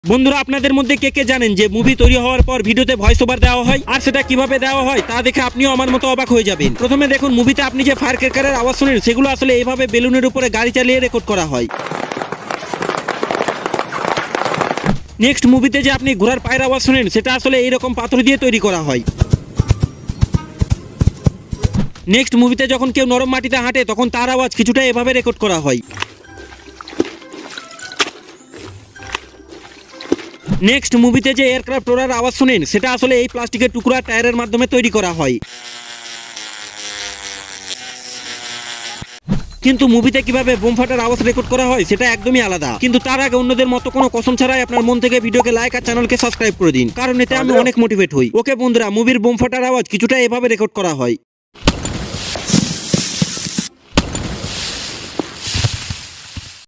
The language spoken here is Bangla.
বন্ধুরা, আপনাদের মধ্যে কে কে জানেন যে মুভি তৈরি হওয়ার পর ভিডিওতে ভয়েস ওভার দেওয়া হয়, আর সেটা কিভাবে দেওয়া হয় তা দেখে আপনিও আমার মতো অবাক হয়ে যাবেন। প্রথমে দেখুন, মুভিতে আপনি যে ফায়ার ক্র্যাকারের আওয়াজ শুনেন সেগুলো আসলে এইভাবে বেলুনের উপরে গাড়ি চালিয়ে রেকর্ড করা হয়। নেক্সট, মুভিতে যে আপনি ঘোড়ার পায়ের আওয়াজ শুনেন সেটা আসলে এইরকম পাথর দিয়ে তৈরি করা হয়। নেক্সট, মুভিতে যখন কেউ নরম মাটিতে হাঁটে তখন তার আওয়াজ কিছুটা এভাবে রেকর্ড করা হয়। নেক্সট, মুভিতে যে এয়ারক্রাফট ওড়ার আওয়াজ শুনেন সেটা আসলে এই প্লাস্টিকের টুকরা টায়ারের মাধ্যমে তৈরি করা হয়। কিন্তু মুভিতে কিভাবে বোম ফাটার আওয়াজ রেকর্ড করা হয় সেটা একদমই আলাদা। কিন্তু তার আগে অন্যদের মতো কোনো কসম ছাড়াই আপনার মন থেকে ভিডিওকে লাইক আর চ্যানেলকে সাবস্ক্রাইব করে দিন, কারণ এতে আমি অনেক মোটিভেট হই। ওকে বন্ধুরা, মুভির বোম ফাটার আওয়াজ কিছুটা এভাবে রেকর্ড করা হয়।